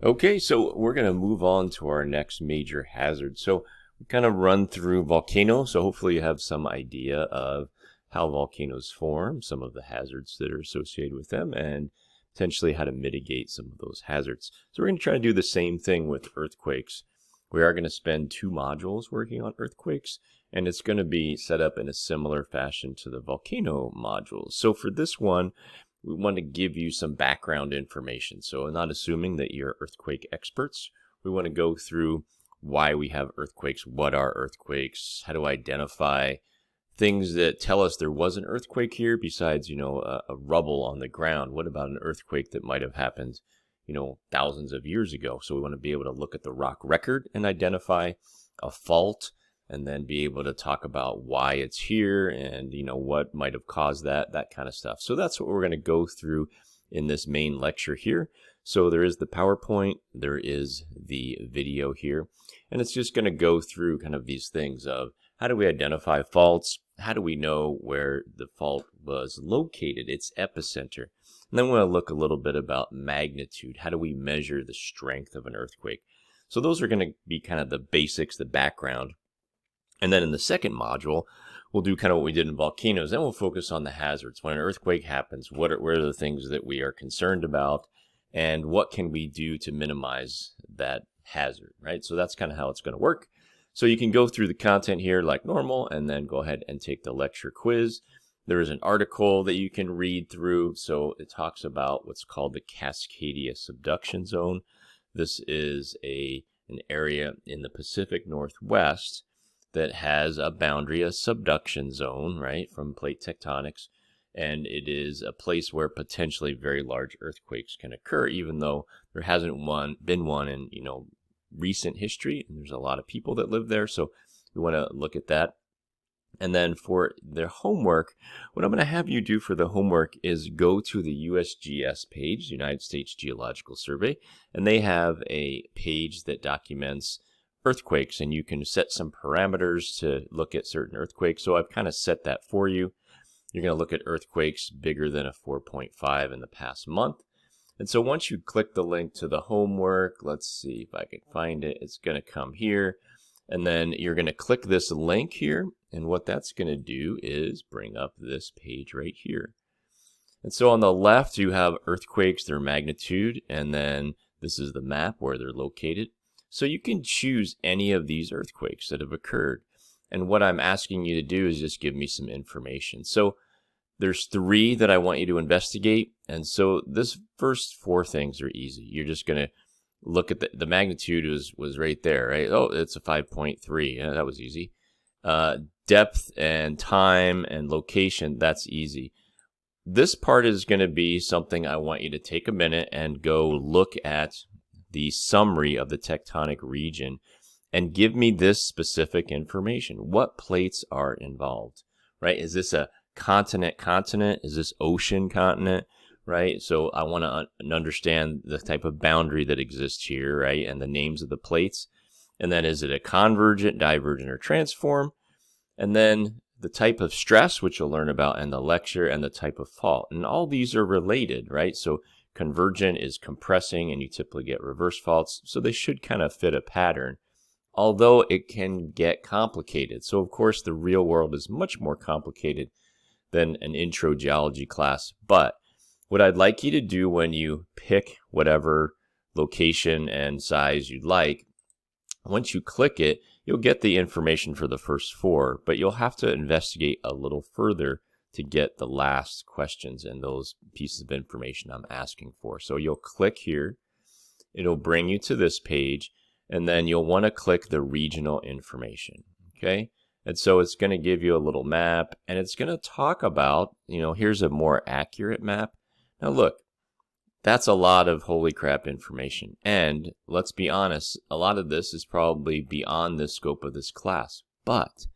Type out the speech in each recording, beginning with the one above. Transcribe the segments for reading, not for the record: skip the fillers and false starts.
Okay, so we're going to move on to our next major hazard. So we kind of run through volcanoes, so hopefully you have some idea of how volcanoes form, some of the hazards that are associated with them, and potentially how to mitigate some of those hazards. So we're going to try to do the same thing with earthquakes. We are going to spend 2 modules working on earthquakes, and it's going to be set up in a similar fashion to the volcano modules. So for this one, we want to give you some background information. So not assuming that you're earthquake experts, we want to go through why we have earthquakes, what are earthquakes, how to identify things that tell us there was an earthquake here besides, a rubble on the ground. What about an earthquake that might have happened, thousands of years ago? So we want to be able to look at the rock record and identify a fault, and then be able to talk about why it's here and, what might have caused that kind of stuff. So that's what we're going to go through in this main lecture here. So there is the PowerPoint, there is the video here, and it's just going to go through kind of these things of how do we identify faults, how do we know where the fault was located, its epicenter, and then we're going to look a little bit about magnitude. How do we measure the strength of an earthquake? So those are going to be kind of the basics, the background. And then in the second module, we'll do kind of what we did in volcanoes. Then we'll focus on the hazards. When an earthquake happens, what are the things that we are concerned about, and what can we do to minimize that hazard, right? So that's kind of how it's going to work. So you can go through the content here like normal, and then go ahead and take the lecture quiz. There is an article that you can read through. So it talks about what's called the Cascadia subduction zone. This is an area in the Pacific Northwest that has a boundary, a subduction zone, right, from plate tectonics. And it is a place where potentially very large earthquakes can occur, even though there hasn't been one in, recent history. And there's a lot of people that live there. So we want to look at that. And then for their homework, what I'm going to have you do for the homework is go to the USGS page, United States Geological Survey, and they have a page that documents earthquakes, and you can set some parameters to look at certain earthquakes. So I've kind of set that for you. You're going to look at earthquakes bigger than a 4.5 in the past month. And so once you click the link to the homework, let's see if I can find it. It's going to come here. And then you're going to click this link here. And what that's going to do is bring up this page right here. And so on the left, you have earthquakes, their magnitude, and then this is the map where they're located. So you can choose any of these earthquakes that have occurred. And what I'm asking you to do is just give me some information. So there's 3 that I want you to investigate. And so this first 4 things are easy. You're just going to look at the magnitude was right there, right? Oh, it's a 5.3. Yeah, that was easy. Depth and time and location, that's easy. This part is going to be something I want you to take a minute and go look at the summary of the tectonic region and give me this specific information. What plates are involved, right? Is this a continent? Is this ocean continent, right? So I want to understand the type of boundary that exists here, right? And the names of the plates. And then is it a convergent, divergent, or transform? And then the type of stress, which you'll learn about in the lecture, and the type of fault. And all these are related, right? So convergent is compressing, and you typically get reverse faults. So they should kind of fit a pattern, although it can get complicated. So of course, the real world is much more complicated than an intro geology class. But what I'd like you to do when you pick whatever location and size you'd like, once you click it, you'll get the information for the first 4, but you'll have to investigate a little further to get the last questions and those pieces of information I'm asking for. So you'll click here, it'll bring you to this page, and then you'll want to click the regional information, okay? And so it's going to give you a little map, and it's going to talk about, here's a more accurate map. Now look, that's a lot of holy crap information. And let's be honest, a lot of this is probably beyond the scope of this class. But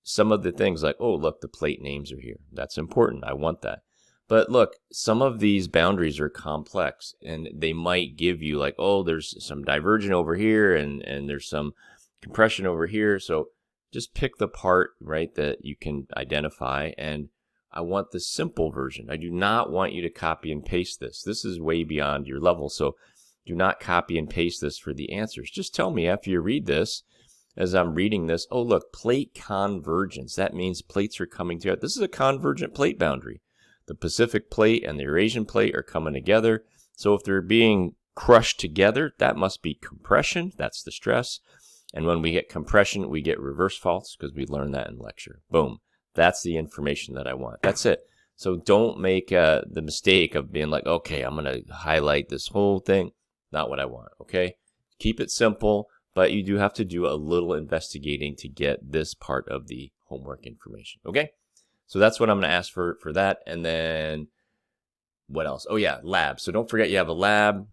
some of the things like, oh, look, the plate names are here. That's important. I want that. But look, some of these boundaries are complex, and they might give you like, oh, there's some divergent over here, and there's some compression over here. So just pick the part, right, that you can identify, and I want the simple version. I do not want you to copy and paste this. This is way beyond your level. So Do not copy and paste this for the answers. Just tell me after you read this, as I'm reading this, oh look, plate convergence. That means plates are coming together. This is a convergent plate boundary. The Pacific plate and the Eurasian plate are coming together. So if they're being crushed together, that must be compression. That's the stress. And when we get compression, we get reverse faults because we learned that in lecture. Boom. That's the information that I want. That's it. So don't make the mistake of being like, okay, I'm going to highlight this whole thing. Not what I want, okay? Keep it simple, but you do have to do a little investigating to get this part of the homework information, okay? So that's what I'm going to ask for that. And then what else? Oh, yeah, lab. So don't forget you have a lab.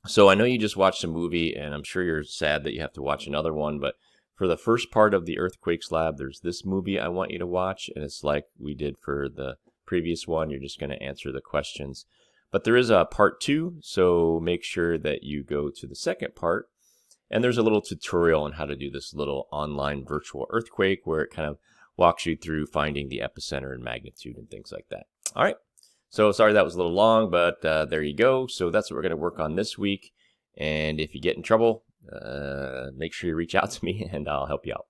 So I know you just watched a movie, and I'm sure you're sad that you have to watch another one, but for the first part of the earthquakes lab, there's this movie I want you to watch, and it's like we did for the previous one. You're just going to answer the questions. But there is a part 2, so make sure that you go to the second part. And there's a little tutorial on how to do this little online virtual earthquake where it kind of walks you through finding the epicenter and magnitude and things like that. All right. So sorry that was a little long, but there you go. So that's what we're going to work on this week. And if you get in trouble, make sure you reach out to me and I'll help you out.